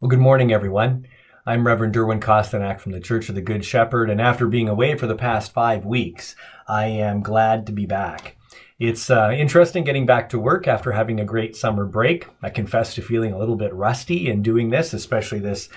Well, good morning, everyone. I'm Rev Derwyn from the Church of the Good Shepherd, and after being away for the past 5 weeks, I am glad to be back. It's interesting getting back to work after having a great summer break. I confess to feeling a little bit rusty in doing this, especially this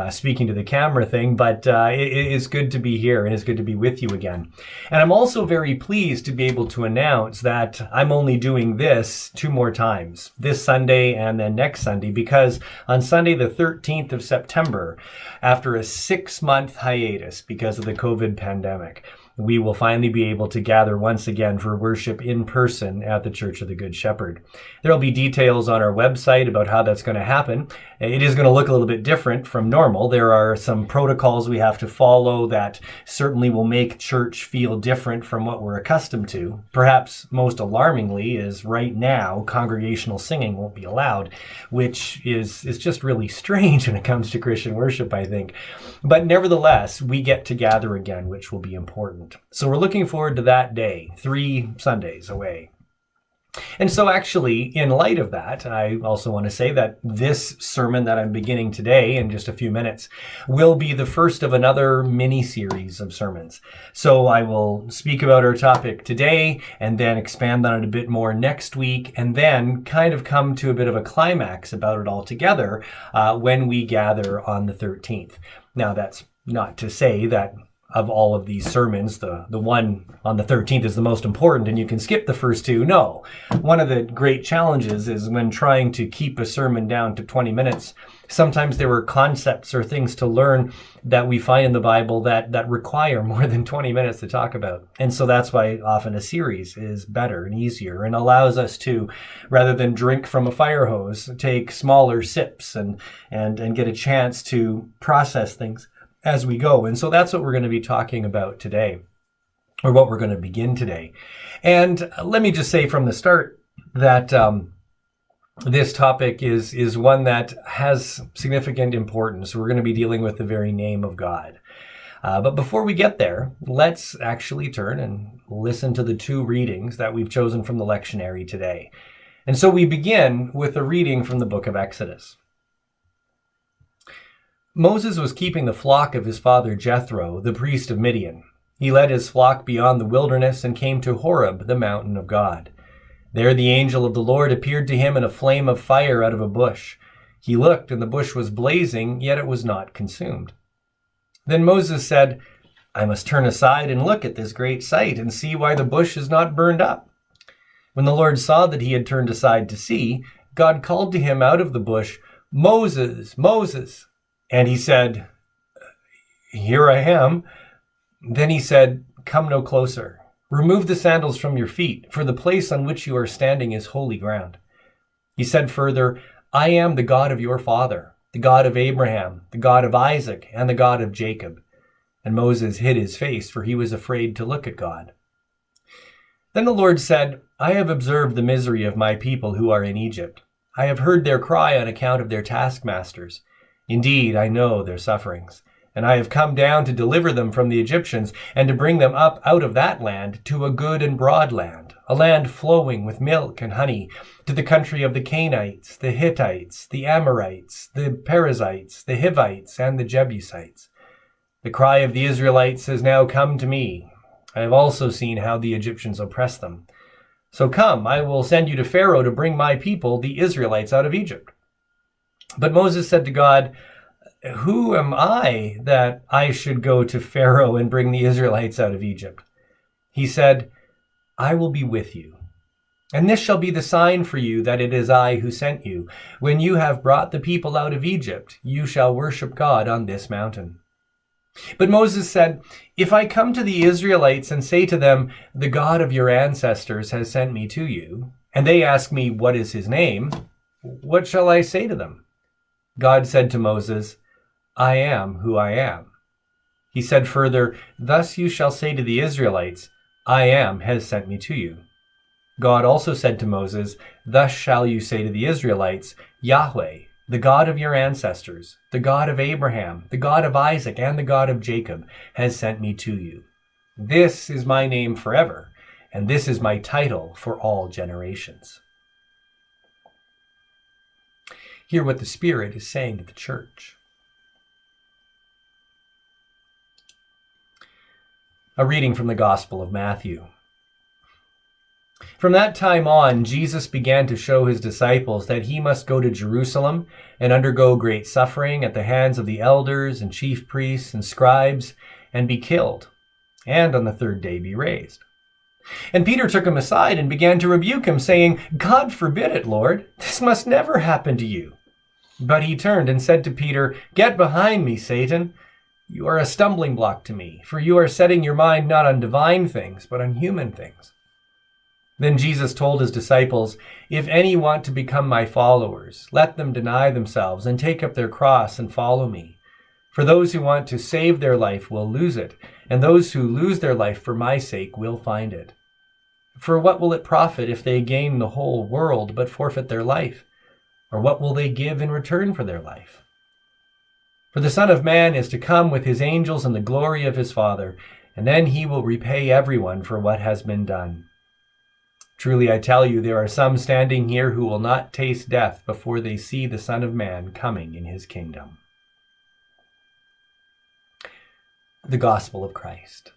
speaking to the camera thing, but it is good to be here and it's good to be with you again. And I'm also very pleased to be able to announce that I'm only doing this 2 more times, this Sunday and then next Sunday, because on Sunday the 13th of September, after a 6-month hiatus because of the COVID pandemic, we will finally be able to gather once again for worship in person at the Church of the Good Shepherd. There will be details on our website about how that's going to happen. It is going to look a little bit different from normal. There are some protocols we have to follow that certainly will make church feel different from what we're accustomed to. Perhaps most alarmingly is right now, congregational singing won't be allowed, which is just really strange when it comes to Christian worship, I think. But nevertheless, we get to gather again, which will be important. So we're looking forward to that day, 3 Sundays away. And so actually, in light of that, I also want to say that this sermon that I'm beginning today in just a few minutes will be the first of another mini-series of sermons. So I will speak about our topic today and then expand on it a bit more next week and then kind of come to a bit of a climax about it all together when we gather on the 13th. Now, that's not to say that of all of these sermons, the one on the 13th is the most important and you can skip the first 2. No. One of the great challenges is when trying to keep a sermon down to 20 minutes, sometimes there are concepts or things to learn that we find in the Bible that require more than 20 minutes to talk about. And so that's why often a series is better and easier and allows us to, rather than drink from a fire hose, take smaller sips and get a chance to process things as we go. And so that's what we're going to be talking about today, or what we're going to begin today. And let me just say from the start that this topic is one that has significant importance. We're going to be dealing with the very name of God. But before we get there, let's actually turn and listen to the 2 readings that we've chosen from the lectionary today. And so we begin with a reading from the book of Exodus. Moses was keeping the flock of his father Jethro, the priest of Midian. He led his flock beyond the wilderness and came to Horeb, the mountain of God. There the angel of the Lord appeared to him in a flame of fire out of a bush. He looked, and the bush was blazing, yet it was not consumed. Then Moses said, "I must turn aside and look at this great sight and see why the bush is not burned up." When the Lord saw that he had turned aside to see, God called to him out of the bush, "Moses, Moses." And he said, "Here I am." Then he said, "Come no closer. Remove the sandals from your feet, for the place on which you are standing is holy ground." He said further, "I am the God of your father, the God of Abraham, the God of Isaac, and the God of Jacob." And Moses hid his face, for he was afraid to look at God. Then the Lord said, "I have observed the misery of my people who are in Egypt. I have heard their cry on account of their taskmasters. Indeed, I know their sufferings, and I have come down to deliver them from the Egyptians and to bring them up out of that land to a good and broad land, a land flowing with milk and honey, to the country of the Canaanites, the Hittites, the Amorites, the Perizzites, the Hivites, and the Jebusites. The cry of the Israelites has now come to me. I have also seen how the Egyptians oppress them. So come, I will send you to Pharaoh to bring my people, the Israelites, out of Egypt." But Moses said to God, "Who am I that I should go to Pharaoh and bring the Israelites out of Egypt?" He said, "I will be with you. And this shall be the sign for you that it is I who sent you. When you have brought the people out of Egypt, you shall worship God on this mountain." But Moses said, "If I come to the Israelites and say to them, 'The God of your ancestors has sent me to you,' and they ask me, 'What is his name?' what shall I say to them?" God said to Moses, "I am who I am." He said further, "Thus you shall say to the Israelites, 'I am has sent me to you.'" God also said to Moses, "Thus shall you say to the Israelites, 'Yahweh, the God of your ancestors, the God of Abraham, the God of Isaac, and the God of Jacob, has sent me to you. This is my name forever, and this is my title for all generations." Hear what the Spirit is saying to the church. A reading from the Gospel of Matthew. From that time on, Jesus began to show his disciples that he must go to Jerusalem and undergo great suffering at the hands of the elders and chief priests and scribes, and be killed, and on the third day be raised. And Peter took him aside and began to rebuke him, saying, God forbid it, Lord. This must never happen to you. But he turned and said to Peter, Get behind me, Satan. You are a stumbling block to me, for you are setting your mind not on divine things, but on human things. Then Jesus told his disciples, If any want to become my followers, let them deny themselves and take up their cross and follow me. For those who want to save their life will lose it, and those who lose their life for my sake will find it. For what will it profit if they gain the whole world but forfeit their life? Or what will they give in return for their life? For the Son of Man is to come with his angels in the glory of his Father, and then he will repay everyone for what has been done. Truly I tell you, there are some standing here who will not taste death before they see the Son of Man coming in his kingdom. The Gospel of Christ.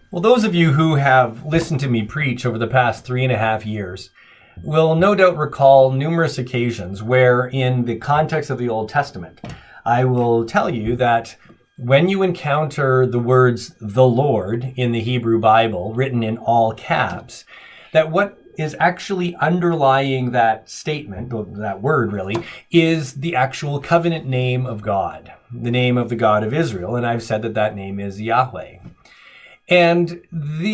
Well, those of you who have listened to me preach over the past 3.5 years will no doubt recall numerous occasions where, in the context of the Old Testament, I will tell you that when you encounter the words "the Lord" in the Hebrew Bible, written in all caps, that what is actually underlying that statement, or that word really, is the actual covenant name of God, the name of the God of Israel, and I've said that that name is Yahweh. And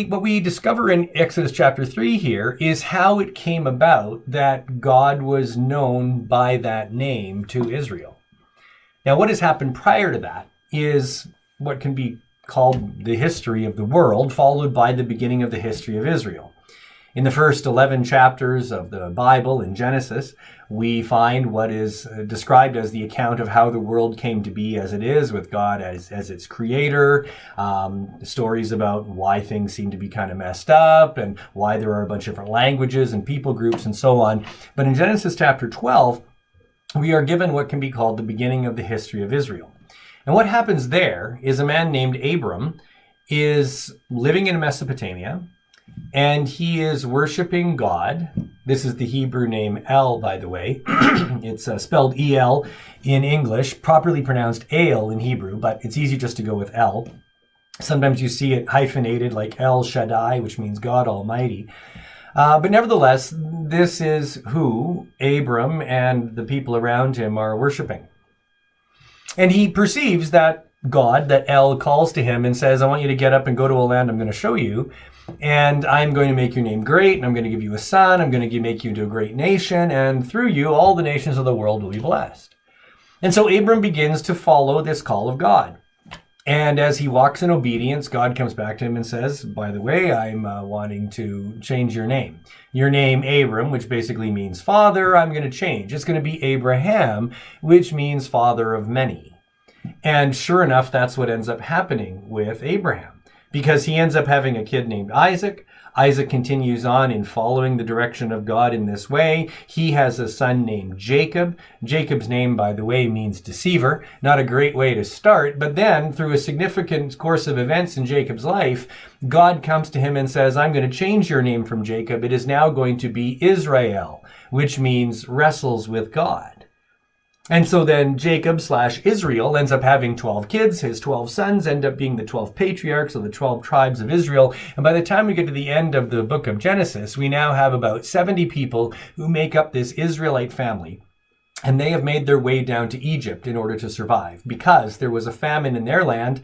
what we discover in Exodus chapter 3 here is how it came about that God was known by that name to Israel. Now, what has happened prior to that is what can be called the history of the world, followed by the beginning of the history of Israel. In the first 11 chapters of the Bible in Genesis, we find what is described as the account of how the world came to be as it is, with God as its creator, stories about why things seem to be kind of messed up and why there are a bunch of different languages and people groups and so on. But in Genesis chapter 12, we are given what can be called the beginning of the history of Israel. And what happens there is a man named Abram is living in Mesopotamia, and he is worshiping God. This is the Hebrew name El, by the way. It's spelled E-L in English, properly pronounced Ale in Hebrew, but it's easy just to go with El. Sometimes you see it hyphenated like El Shaddai, which means God Almighty. But nevertheless, this is who Abram and the people around him are worshiping. And he perceives that God, that El, calls to him and says, I want you to get up and go to a land I'm going to show you. And I'm going to make your name great, and I'm going to give you a son. I'm going to make you into a great nation, and through you, all the nations of the world will be blessed. And so Abram begins to follow this call of God. And as he walks in obedience, God comes back to him and says, by the way, I'm wanting to change your name. Your name, Abram, which basically means father, I'm going to change. It's going to be Abraham, which means father of many. And sure enough, that's what ends up happening with Abraham, because he ends up having a kid named Isaac. Isaac continues on in following the direction of God in this way. He has a son named Jacob. Jacob's name, by the way, means deceiver. Not a great way to start, but then through a significant course of events in Jacob's life, God comes to him and says, I'm going to change your name from Jacob. It is now going to be Israel, which means wrestles with God. And so then Jacob/Israel ends up having 12 kids. His 12 sons end up being the 12 patriarchs of the 12 tribes of Israel. And by the time we get to the end of the book of Genesis, we now have about 70 people who make up this Israelite family. And they have made their way down to Egypt in order to survive, because there was a famine in their land.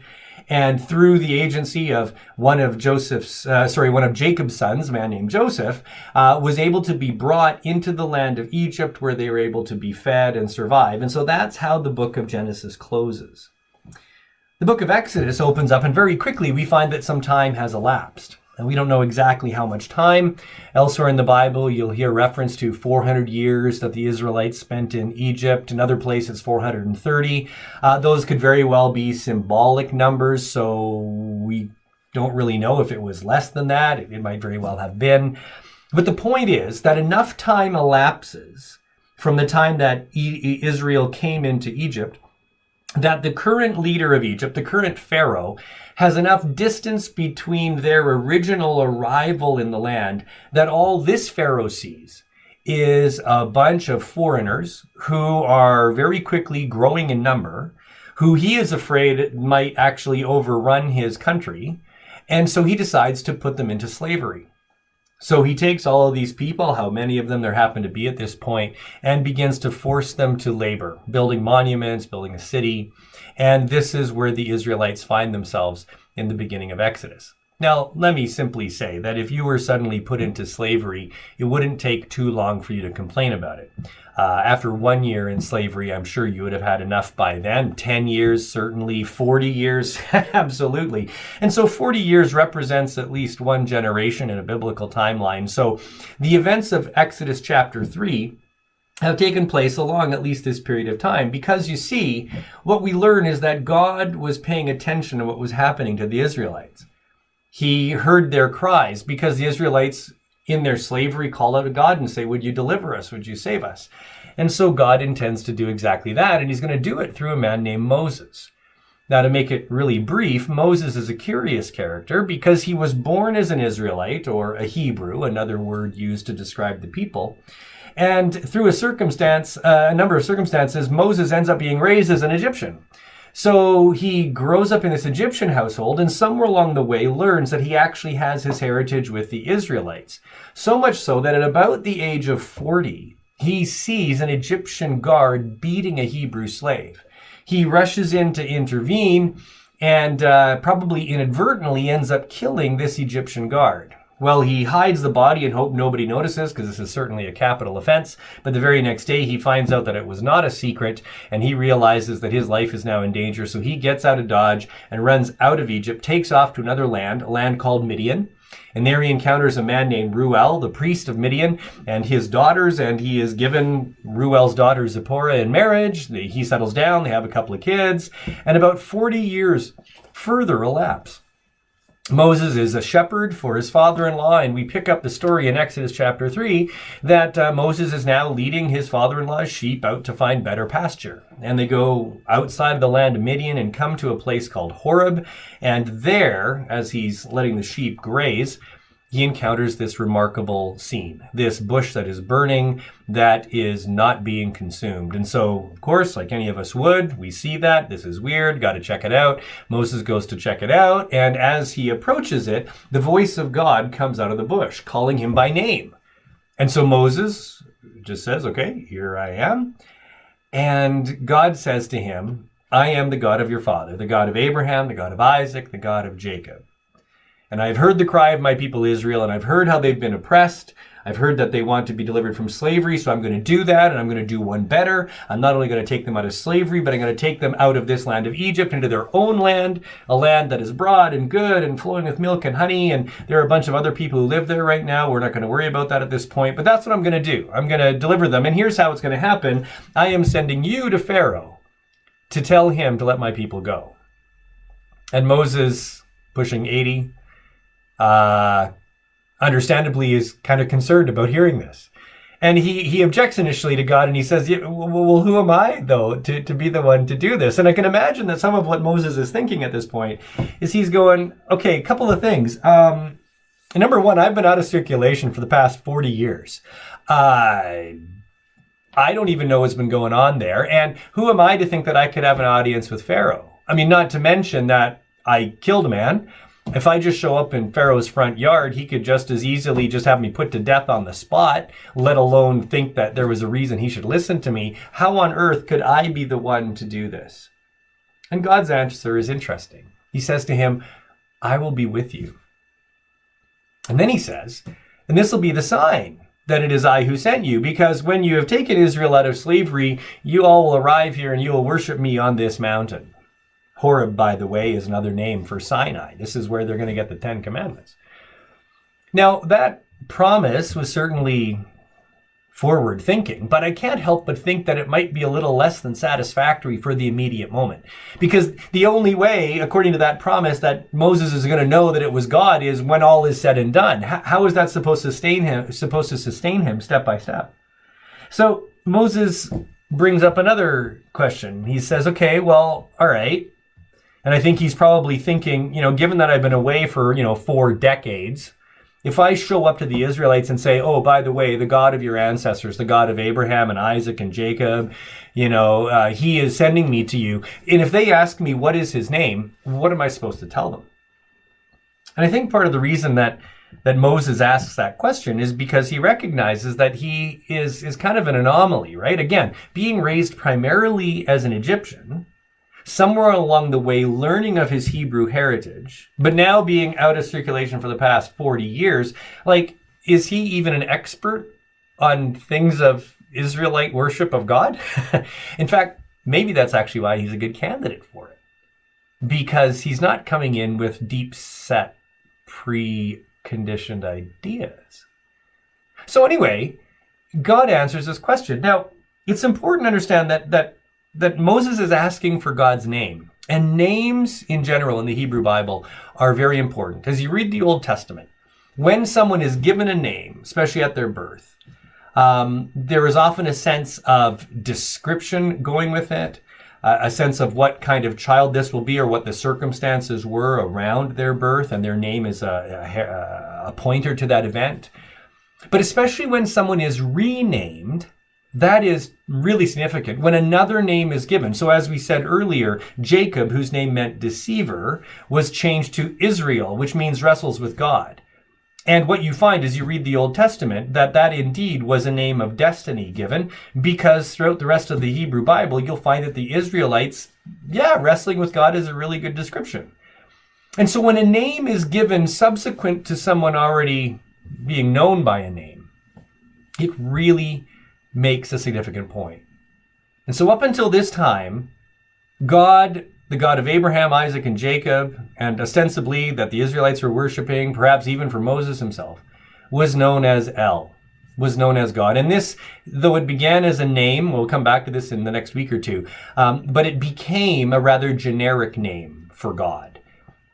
And through the agency of one of Jacob's sons, a man named Joseph, was able to be brought into the land of Egypt, where they were able to be fed and survive. And so that's how the book of Genesis closes. The book of Exodus opens up, and very quickly we find that some time has elapsed. And we don't know exactly how much time. Elsewhere in the Bible, you'll hear reference to 400 years that the Israelites spent in Egypt. In other places, 430. Those could very well be symbolic numbers, so we Don't really know if it was less than that. It might very well have been. But the point is that enough time elapses from the time that Israel came into Egypt that the current leader of Egypt, the current Pharaoh, has enough distance between their original arrival in the land that all this Pharaoh sees is a bunch of foreigners who are very quickly growing in number, who he is afraid might actually overrun his country. And so he decides to put them into slavery. So he takes all of these people, how many of them there happen to be at this point, and begins to force them to labor, building monuments, building a city. And this is where the Israelites find themselves in the beginning of Exodus. Now, let me simply say that if you were suddenly put into slavery, it wouldn't take too long for you to complain about it. After 1 year in slavery, I'm sure you would have had enough by then. 10 years, certainly. 40 years, absolutely. And so 40 years represents at least one generation in a biblical timeline. So the events of Exodus chapter 3 have taken place along at least this period of time, because you see, what we learn is that God was paying attention to what was happening to the Israelites. He heard their cries because the Israelites in their slavery call out to God and say, would you deliver us? Would you save us? And so God intends to do exactly that. And he's going to do it through a man named Moses. Now, to make it really brief, Moses is a curious character because he was born as an Israelite, or a Hebrew, another word used to describe the people. And through a number of circumstances, Moses ends up being raised as an Egyptian. So he grows up in this Egyptian household, and somewhere along the way learns that he actually has his heritage with the Israelites. So much so that at about the age of 40, he sees an Egyptian guard beating a Hebrew slave. He rushes in to intervene and probably inadvertently ends up killing this Egyptian guard. Well, he hides the body and hope nobody notices, because this is certainly a capital offense. But the very next day, he finds out that it was not a secret, and he realizes that his life is now in danger. So he gets out of Dodge and runs out of Egypt, takes off to another land, a land called Midian. And there he encounters a man named Reuel, the priest of Midian, and his daughters, and he is given Reuel's daughter Zipporah in marriage. He settles down, they have a couple of kids, and about 40 years further elapse. Moses is a shepherd for his father-in-law, and we pick up the story in Exodus chapter 3 that Moses is now leading his father-in-law's sheep out to find better pasture. And they go outside of the land of Midian and come to a place called Horeb. And there, as he's letting the sheep graze, he encounters this remarkable scene, this bush that is burning, that is not being consumed. And so, of course, like any of us would, we see that. This is weird. Got to check it out. Moses goes to check it out. And as he approaches it, the voice of God comes out of the bush, calling him by name. And so Moses just says, okay, here I am. And God says to him, I am the God of your father, the God of Abraham, the God of Isaac, the God of Jacob. And I've heard the cry of my people Israel, and I've heard how they've been oppressed. I've heard that they want to be delivered from slavery, so I'm going to do that, and I'm going to do one better. I'm not only going to take them out of slavery, but I'm going to take them out of this land of Egypt into their own land, a land that is broad and good and flowing with milk and honey, and there are a bunch of other people who live there right now. We're not going to worry about that at this point, but that's what I'm going to do. I'm going to deliver them, and here's how it's going to happen. I am sending you to Pharaoh to tell him to let my people go. And Moses, pushing 80, understandably is kind of concerned about hearing this. And he objects initially to God, and he says, yeah, well, who am I, though, to be the one to do this? And I can imagine that some of what Moses is thinking at this point is he's going, okay, a couple of things. Number one, I've been out of circulation for the past 40 years. I don't even know what's been going on there. And who am I to think that I could have an audience with Pharaoh? I mean, not to mention that I killed a man. If I just show up in Pharaoh's front yard, he could just as easily just have me put to death on the spot, let alone think that there was a reason he should listen to me. How on earth could I be the one to do this? And God's answer is interesting. He says to him, I will be with you. And then he says, and this will be the sign that it is I who sent you, because when you have taken Israel out of slavery, you all will arrive here and you will worship me on this mountain. Horeb, by the way, is another name for Sinai. This is where they're going to get the 10 Commandments. Now, that promise was certainly forward thinking, but I can't help but think that it might be a little less than satisfactory for the immediate moment. Because the only way, according to that promise, that Moses is going to know that it was God is when all is said and done. How is that supposed to sustain him step by step? So Moses brings up another question. He says, okay, well, all right. And I think he's probably thinking, given that I've been away for, 4 decades, if I show up to the Israelites and say, oh, by the way, the God of your ancestors, the God of Abraham and Isaac and Jacob, he is sending me to you. And if they ask me, what is his name? What am I supposed to tell them? And I think part of the reason that Moses asks that question is because he recognizes that he is kind of an anomaly, right? Again, being raised primarily as an Egyptian, somewhere along the way learning of his Hebrew heritage, but now being out of circulation for the past 40 years, is he even an expert on things of Israelite worship of God? In fact, maybe that's actually why he's a good candidate for it. Because he's not coming in with deep set, pre-conditioned ideas. So anyway, God answers this question. Now, it's important to understand that Moses is asking for God's name. And names in general in the Hebrew Bible are very important. As you read the Old Testament, when someone is given a name, especially at their birth, there is often a sense of description going with it, a sense of what kind of child this will be or what the circumstances were around their birth, and their name is a pointer to that event. But especially when someone is renamed, that is really significant. When another name is given, so as we said earlier, Jacob, whose name meant deceiver, was changed to Israel, which means wrestles with God. And what you find as you read the Old Testament, that indeed was a name of destiny given, because throughout the rest of the Hebrew Bible, you'll find that the Israelites, wrestling with God is a really good description. And so when a name is given subsequent to someone already being known by a name, it really makes a significant point. And so up until this time, God, the God of Abraham, Isaac, and Jacob, and ostensibly that the Israelites were worshiping, perhaps even for Moses himself, was known as El, was known as God. And this, though it began as a name, we'll come back to this in the next week or two, but it became a rather generic name for God.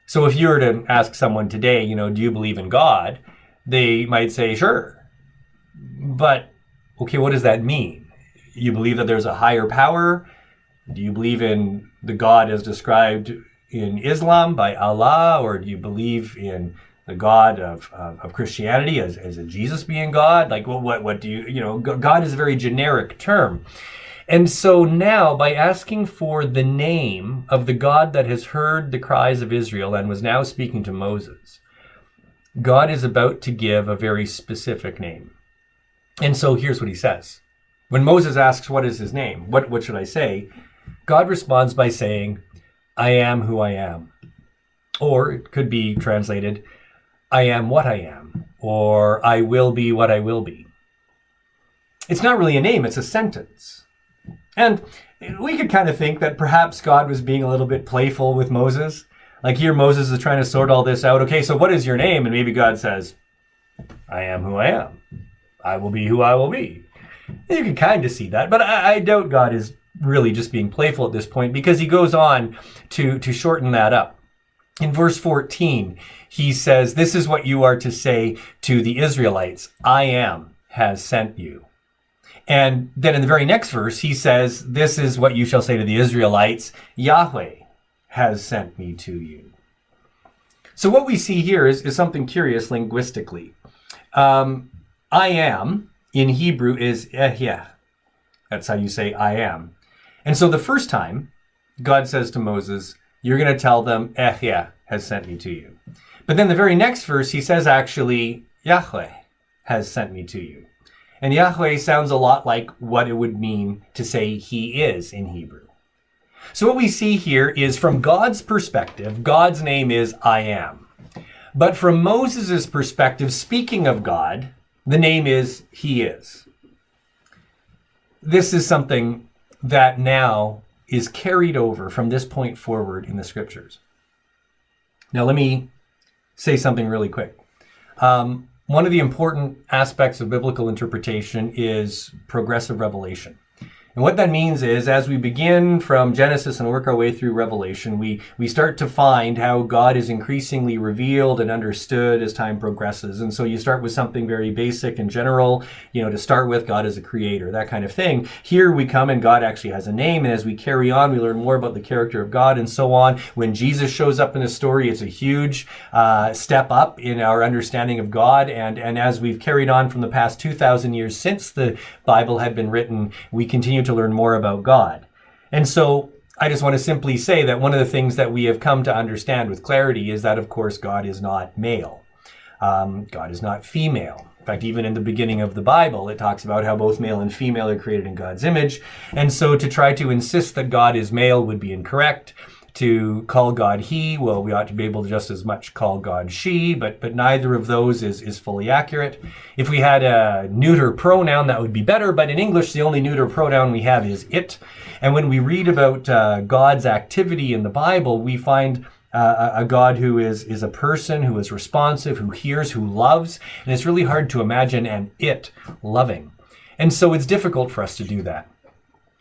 So if you were to ask someone today, do you believe in God? They might say, sure. But okay, what does that mean? You believe that there's a higher power? Do you believe in the God as described in Islam by Allah? Or do you believe in the God of Christianity as a Jesus being God? What do you, God is a very generic term. And so now, by asking for the name of the God that has heard the cries of Israel and was now speaking to Moses, God is about to give a very specific name. And so here's what he says. When Moses asks, what is his name? What should I say? God responds by saying, I am who I am. Or it could be translated, I am what I am. Or I will be what I will be. It's not really a name, it's a sentence. And we could kind of think that perhaps God was being a little bit playful with Moses. Like here Moses is trying to sort all this out. Okay, so what is your name? And maybe God says, I am who I am. I will be who I will be. You can kind of see that, but I doubt God is really just being playful at this point, because he goes on to shorten that up. In verse 14, he says, this is what you are to say to the Israelites, I am has sent you. And then in the very next verse, he says, this is what you shall say to the Israelites, Yahweh has sent me to you. So what we see here is something curious linguistically. I am, in Hebrew, is ehyeh. That's how you say I am. And so the first time, God says to Moses, you're going to tell them, ehyeh has sent me to you. But then the very next verse, he says actually, Yahweh has sent me to you. And Yahweh sounds a lot like what it would mean to say he is in Hebrew. So what we see here is from God's perspective, God's name is I am. But from Moses' perspective, speaking of God, the name is he is. This is something that now is carried over from this point forward in the scriptures. Now let me say something really quick. one of the important aspects of biblical interpretation is progressive revelation. And what that means is, as we begin from Genesis and work our way through Revelation, we start to find how God is increasingly revealed and understood as time progresses. And so you start with something very basic and general, to start with, God is a creator, that kind of thing. Here we come and God actually has a name. And as we carry on, we learn more about the character of God and so on. When Jesus shows up in the story, it's a huge step up in our understanding of God. And as we've carried on from the past 2,000 years since the Bible had been written, we continue to learn more about God. And so I just want to simply say that one of the things that we have come to understand with clarity is that, of course, God is not male. God is not female. In fact, even in the beginning of the Bible, it talks about how both male and female are created in God's image. And so to try to insist that God is male would be incorrect. To call God he, well, we ought to be able to just as much call God she, but neither of those is fully accurate. If we had a neuter pronoun, that would be better, but in English, the only neuter pronoun we have is it. And when we read about God's activity in the Bible, we find a God who is a person, who is responsive, who hears, who loves, and it's really hard to imagine an it loving. And so it's difficult for us to do that.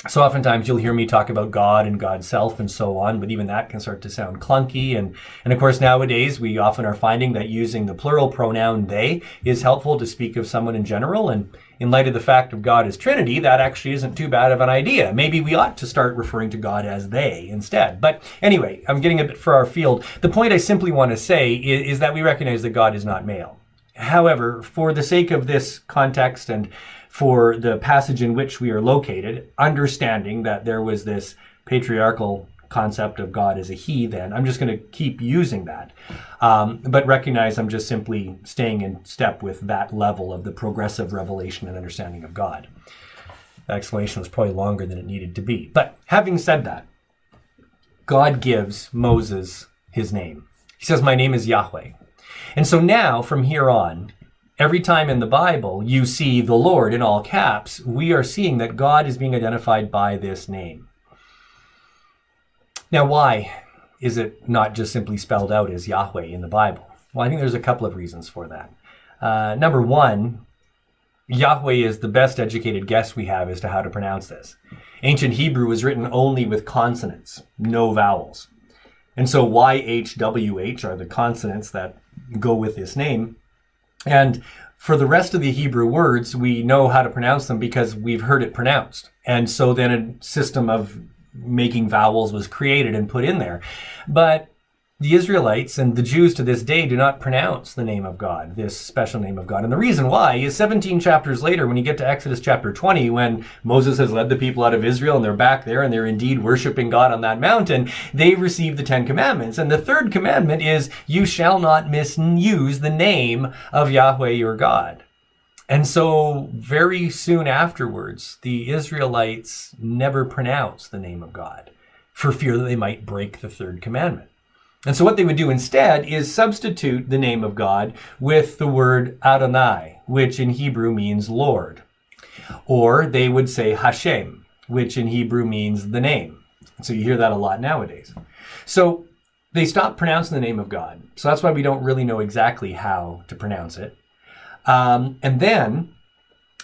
So oftentimes you'll hear me talk about God and God's self and so on, but even that can start to sound clunky. And of course, nowadays, we often are finding that using the plural pronoun they is helpful to speak of someone in general. And in light of the fact of God as Trinity, that actually isn't too bad of an idea. Maybe we ought to start referring to God as they instead. But anyway, I'm getting a bit far afield. The point I simply want to say is that we recognize that God is not male. However, for the sake of this context and for the passage in which we are located, understanding that there was this patriarchal concept of God as a he, then I'm just going to keep using that. But recognize I'm just simply staying in step with that level of the progressive revelation and understanding of God. That explanation was probably longer than it needed to be. But having said that, God gives Moses his name. He says, "My name is Yahweh." And so now, from here on, every time in the Bible you see the Lord in all caps, we are seeing that God is being identified by this name. Now, why is it not just simply spelled out as Yahweh in the Bible? Well, I think there's a couple of reasons for that. Number one, Yahweh is the best educated guess we have as to how to pronounce this. Ancient Hebrew was written only with consonants, no vowels. And so YHWH are the consonants that go with this name. And for the rest of the Hebrew words, we know how to pronounce them because we've heard it pronounced. And so then a system of making vowels was created and put in there. But the Israelites and the Jews to this day do not pronounce the name of God, this special name of God. And the reason why is 17 chapters later, when you get to Exodus chapter 20, when Moses has led the people out of Israel and they're back there and they're indeed worshiping God on that mountain, they receive the 10 commandments. And the third commandment is, you shall not misuse the name of Yahweh your God. And so very soon afterwards, the Israelites never pronounce the name of God for fear that they might break the third commandment. And so what they would do instead is substitute the name of God with the word Adonai, which in Hebrew means Lord. Or they would say Hashem, which in Hebrew means the name. So you hear that a lot nowadays. So they stopped pronouncing the name of God. So that's why we don't really know exactly how to pronounce it. And then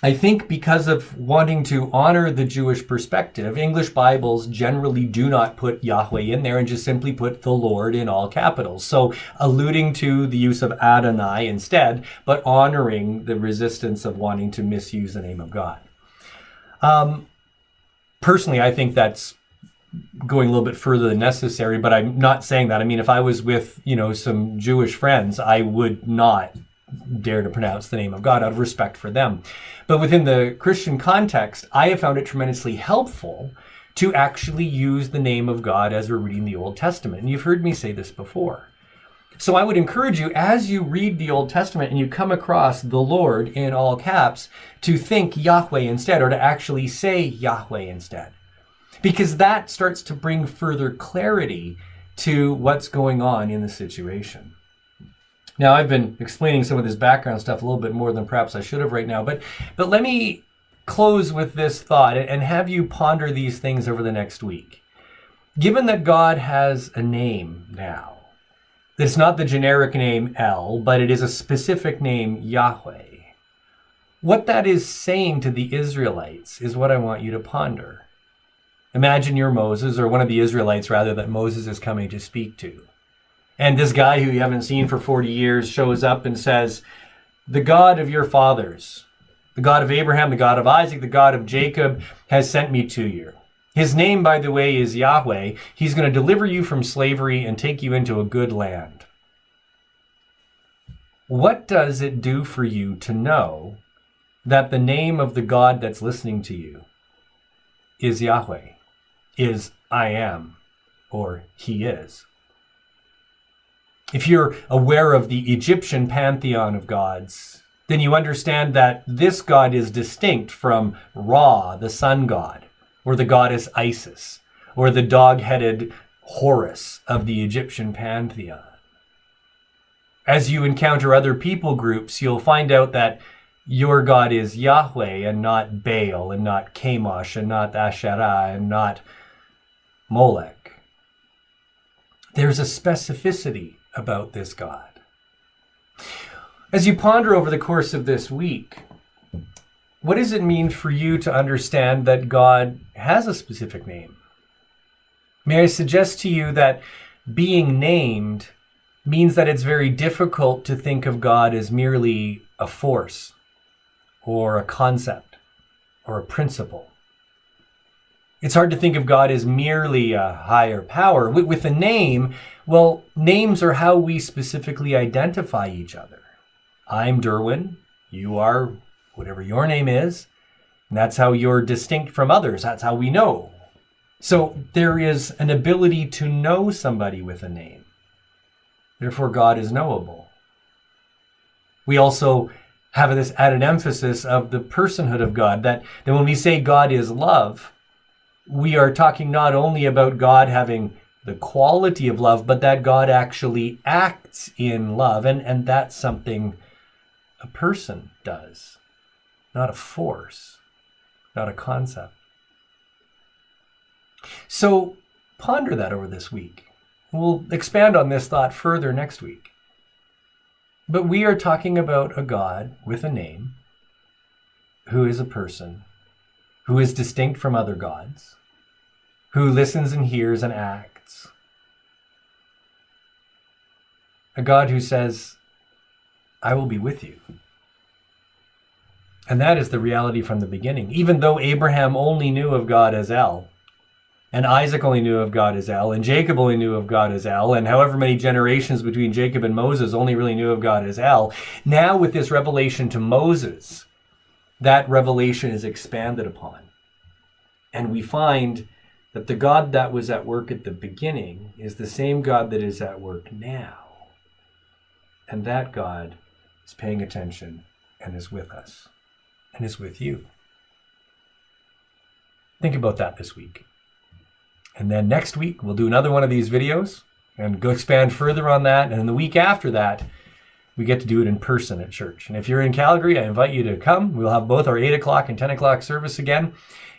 I think because of wanting to honor the Jewish perspective, English Bibles generally do not put Yahweh in there and just simply put the Lord in all capitals. So alluding to the use of Adonai instead, but honoring the resistance of wanting to misuse the name of God. Personally, I think that's going a little bit further than necessary, but I'm not saying that. I mean, if I was with, some Jewish friends, I would not dare to pronounce the name of God out of respect for them. But within the Christian context, I have found it tremendously helpful to actually use the name of God as we're reading the Old Testament. And you've heard me say this before. So I would encourage you, as you read the Old Testament and you come across the Lord in all caps, to think Yahweh instead, or to actually say Yahweh instead. Because that starts to bring further clarity to what's going on in the situation. Now, I've been explaining some of this background stuff a little bit more than perhaps I should have right now, but let me close with this thought and have you ponder these things over the next week. Given that God has a name now, It's not the generic name El, but it is a specific name, Yahweh. What that is saying to the Israelites is what I want you to ponder. Imagine you're Moses, or one of the Israelites, rather, that Moses is coming to speak to. And this guy who you haven't seen for 40 years shows up and says, the God of your fathers, the God of Abraham, the God of Isaac, the God of Jacob, has sent me to you. His name, by the way, is Yahweh. He's going to deliver you from slavery and take you into a good land. What does it do for you to know that the name of the God that's listening to you is Yahweh, is I am, or He is? If you're aware of the Egyptian pantheon of gods, then you understand that this God is distinct from Ra, the sun god, or the goddess Isis, or the dog-headed Horus of the Egyptian pantheon. As you encounter other people groups, you'll find out that your God is Yahweh and not Baal and not Chemosh and not Asherah and not Molech. There's a specificity about this God. As you ponder over the course of this week, what does it mean for you to understand that God has a specific name? May I suggest to you that being named means that it's very difficult to think of God as merely a force or a concept or a principle. It's hard to think of God as merely a higher power. With a name, well, names are how we specifically identify each other. I'm Derwyn, you are whatever your name is, and that's how you're distinct from others. That's how we know. So there is an ability to know somebody with a name. Therefore, God is knowable. We also have this added emphasis of the personhood of God, that when we say God is love, we are talking not only about God having the quality of love, but that God actually acts in love. And that's something a person does, not a force, not a concept. So ponder that over this week. We'll expand on this thought further next week. But we are talking about a God with a name, who is a person, who is distinct from other gods, who listens and hears and acts. A God who says, I will be with you. And that is the reality from the beginning. Even though Abraham only knew of God as El, and Isaac only knew of God as El, and Jacob only knew of God as El, and however many generations between Jacob and Moses only really knew of God as El, now with this revelation to Moses, that revelation is expanded upon. And we find that the God that was at work at the beginning is the same God that is at work now. And that God is paying attention and is with us and is with you. Think about that this week. And then next week, we'll do another one of these videos and go expand further on that. And then the week after that, we get to do it in person at church. And if you're in Calgary, I invite you to come. We'll have both our 8 o'clock and 10 o'clock service again.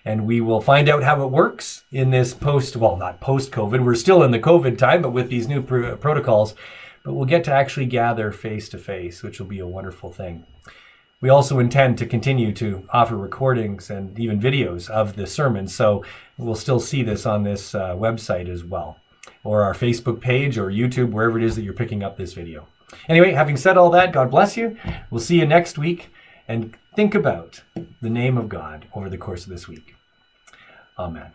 And we will find out how it works in this not post-COVID. We're still in the COVID time, but with these new protocols. But we'll get to actually gather face-to-face, which will be a wonderful thing. We also intend to continue to offer recordings and even videos of the sermons. So we'll still see this on this website as well, or our Facebook page or YouTube, wherever it is that you're picking up this video. Anyway, having said all that, God bless you. We'll see you next week. And think about the name of God over the course of this week. Amen.